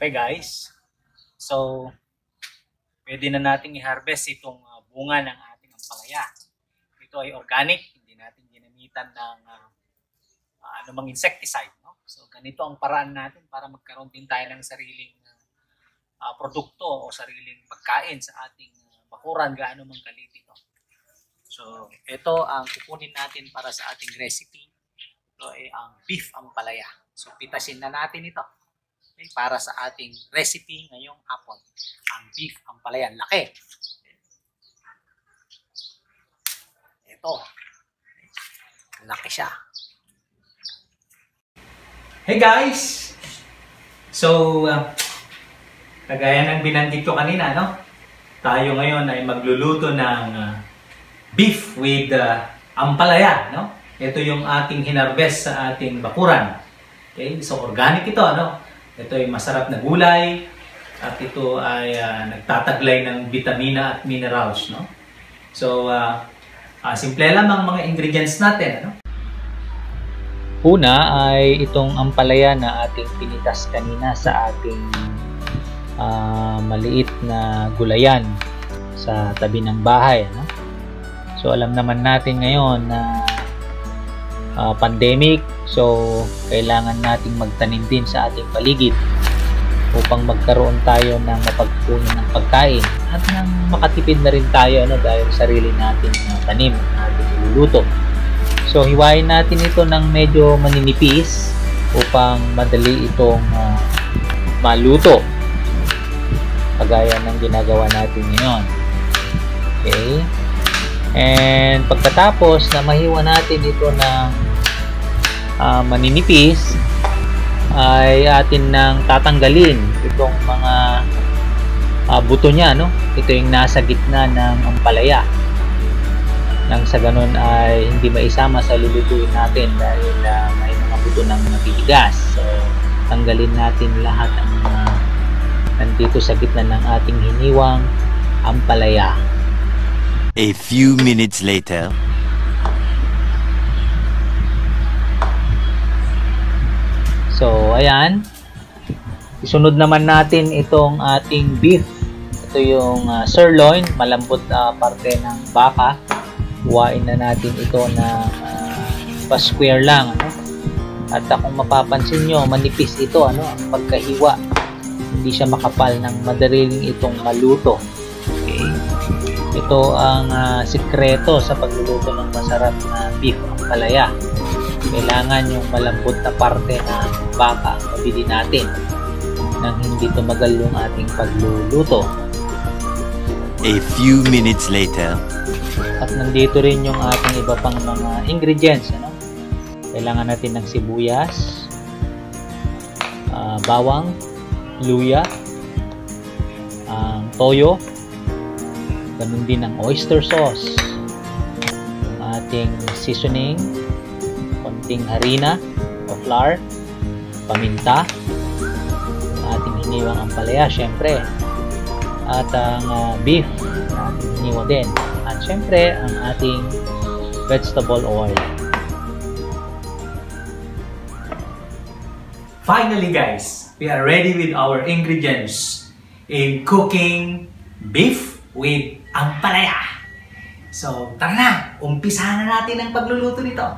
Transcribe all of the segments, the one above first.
Okay guys, so pwede na nating i-harvest itong bunga ng ating ampalaya. Ito ay organic, hindi natin ginamitan ng anumang insecticide. No? So ganito ang paraan natin para magkaroon din tayo ng sariling produkto o sariling pagkain sa ating bakuran, gaano man kalit ito. So ito ang kukunin natin para sa ating recipe. Ito ay ang beef ampalaya. So pitasin na natin ito. Okay, para sa ating recipe ngayong hapon. Ang beef ampalaya. Laki. Ito. Laki siya. Hey guys! So, kagaya ng binanggit ko kanina, no? Tayo ngayon ay magluluto ng beef with ampalaya, no? Ito yung ating hinarvest sa ating bakuran. Okay? So, organic ito, no? Ito ay masarap na gulay at ito ay nagtataglay ng vitamina at minerals, no? So, simple lamang mga ingredients natin, no? Una ay itong ampalaya na ating pinitas kanina sa ating maliit na gulayan sa tabi ng bahay, no? So, alam naman natin ngayon na pandemic, so kailangan nating magtanim din sa ating paligid upang magkaroon tayo ng mapagpuno ng pagkain at nang makatipid na rin tayo dahil sarili nating tanim na ating iluluto. So hiwain natin ito ng medyo maninipis upang madali itong maluto kagaya ng ginagawa natin ngayon. Okay, and pagkatapos na mahiwa natin ito ng maninipis, ay atin nang tatanggalin itong mga buto niya, no? Ito yung nasa gitna ng ampalaya. Nang sa ganun ay hindi maisama sa lulutuin natin dahil may mga buto ng matitigas. So, tanggalin natin lahat ang nandito sa gitna ng ating hiniwang ampalaya. A few minutes later. So, ayan. Isunod naman natin itong ating beef. Ito yung sirloin, malambot na parte ng baka. Huwain na natin ito na pa-square lang. Ano? At kung mapapansin nyo, manipis ito, ang pagkahiwa. Hindi siya makapal, ng madaling itong maluto. Okay? Ito ang sikreto sa pagluluto ng masarap na beef ampalaya. Kailangan yung malambot na parte ng baka mabili natin nang hindi tumagal yung ating pagluluto. A few minutes later. At nandito rin yung ating iba pang mga ingredients. Ano? Kailangan natin ng sibuyas, bawang, luya, toyo, ganun din ang oyster sauce, yung ating seasoning, konting harina o flour, paminta, ang ating hiniwang ampalaya syempre, at ang beef na ating hiniwa din, at syempre ang ating vegetable oil. Finally guys, we are ready with our ingredients in cooking beef with ampalaya. So tara na, umpisahan na natin ang pagluluto nito.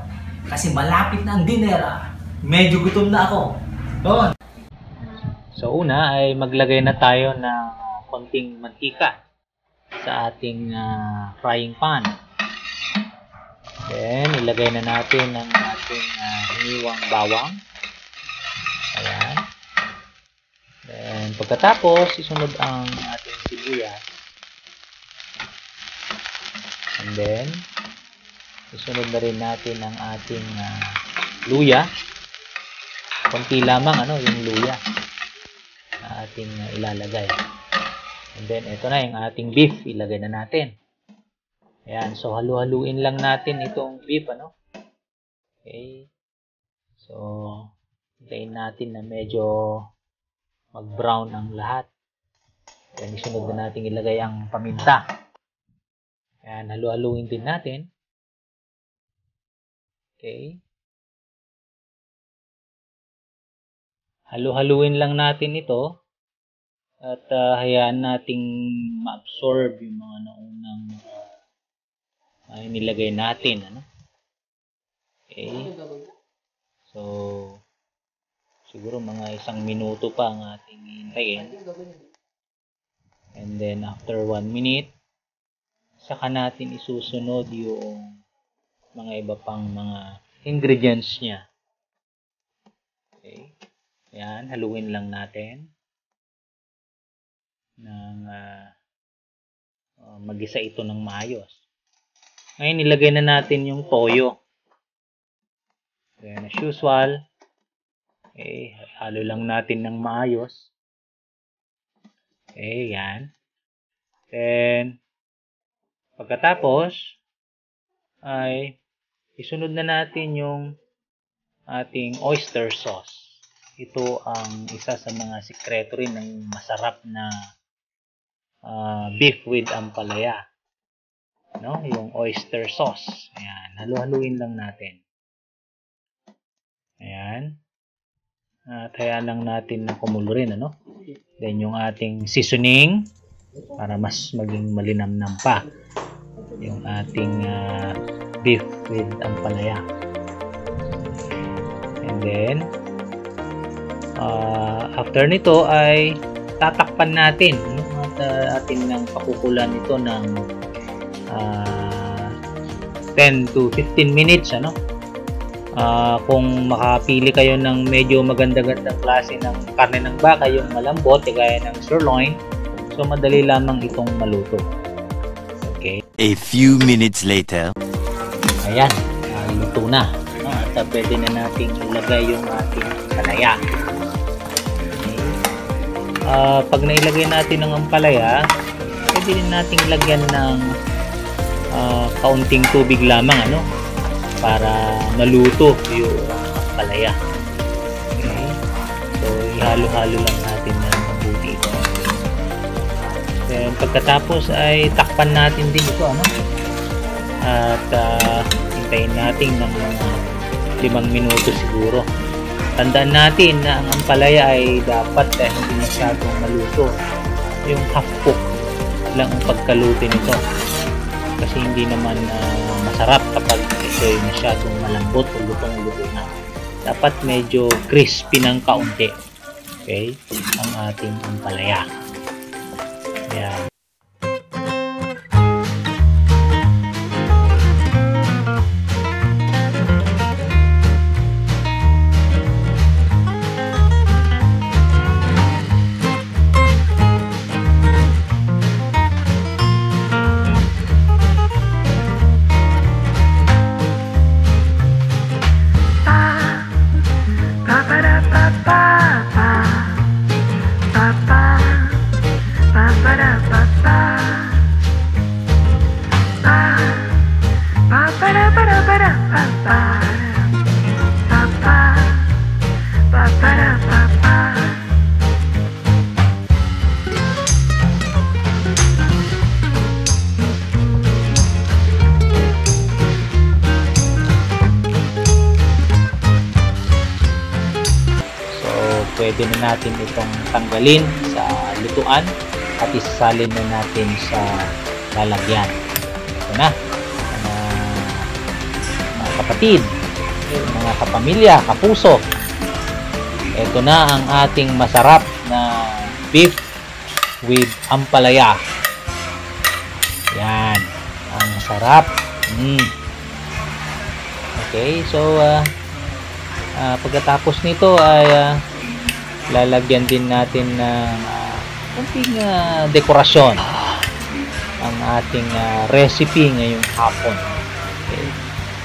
Kasi malapit na ang dinner. Medyo gutom na ako. Doon. So una ay maglagay na tayo ng konting mantika sa ating frying pan. Then ilagay na natin ang ating hiniwang bawang. Ayan. Then pagkatapos isunod ang ating sibuyas. And then isunod na rin natin ang ating luya. Konti lamang yung luya na ating ilalagay. And then ito na yung ating beef, ilagay na natin. Ayan, so halu-haluin lang natin itong beef, Okay. So hintayin natin na medyo mag-brown ang lahat. Ayan, isunod na natin ilagay ang paminta. Ayan, halu-haluin din natin. Okay. Halu-haluin lang natin ito At hayaan nating ma-absorb yung mga naunang nilagay natin. Ano? Okay. So, siguro mga 1 minuto pa ang ating hintayin. And then, after 1 minute, saka natin isusunod yung mga iba pang mga ingredients niya. Okay. Ayan, haluin lang natin ng mag-isa ito ng maayos. Ngayon, nilagay na natin yung toyo. Then, as usual, halo lang natin ng maayos. Okay, yan. Then, pagkatapos, ay isunod na natin yung ating oyster sauce. Ito ang isa sa mga sikreto rin ng masarap na beef with ampalaya. No? Yung oyster sauce. Ayan, halu-haluin lang natin. Ayan. At hayaan lang natin na kumulo rin, ano? Then yung ating seasoning para mas maging malinamnam pa yung ating beef with ampalaya. And then after nito ay tatakpan natin at atin ng pakukulan ito ng 10 to 15 minutes, ano? Kung makapili kayo ng medyo maganda-gandang klase ng karne ng baka, yung malambot, gaya ng sirloin, so madali lamang itong maluto. Okay. A few minutes later. Ayan, luto na. At pwede na natin ilagay yung ating ampalaya. Okay. Pag nailagay natin ng ampalaya, pwede din natin lagyan ng kaunting tubig lamang, ano? Para maluto yung ampalaya. Okay. So, ihalo-halo lang natin ng mabuti ito. Then, pagkatapos ay takpan natin din ito, ano? At hintayin natin ng mga 5 minuto siguro. Tandaan natin na ang ampalaya ay dapat hindi masyadong maluto. Yung half cook lang ang pagkaluto nito. Kasi hindi naman masarap kapag ito ay masyadong malambot o lutong-luto na. Dapat medyo crispy ng kaunti. Okay? Ang ating ampalaya. Ayan. Pwede na natin itong tanggalin sa lutuan at isasalin na natin sa lalagyan. Ito na, mga kapatid, mga kapamilya, kapuso. Ito na ang ating masarap na beef with ampalaya. Yan, ang masarap. Okay, so pagkatapos nito ay lalagyan din natin ng konting dekorasyon ang ating recipe ngayong hapon. Okay.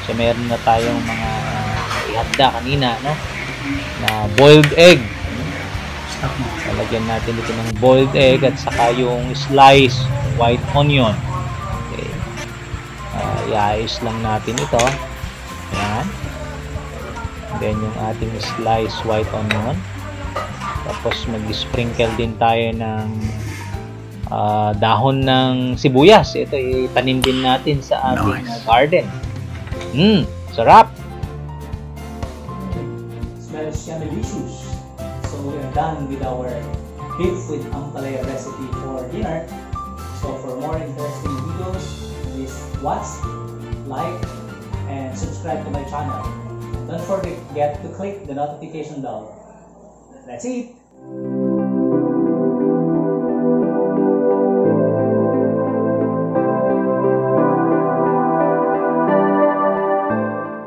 So meron na tayong mga ihanda kanina, no? Na boiled egg. Lalagyan natin dito ng boiled egg at saka yung sliced white onion. Okay. I-ayos lang natin ito. Ayan. Then yung ating sliced white onion. Tapos mag-sprinkle din tayo ng dahon ng sibuyas. Ito itanim din natin sa ating garden. Sarap! Smells delicious. So we are done with our beef with ampalaya recipe for dinner. So for more interesting videos, please watch, like, and subscribe to my channel. Don't forget to click the notification bell. That's it!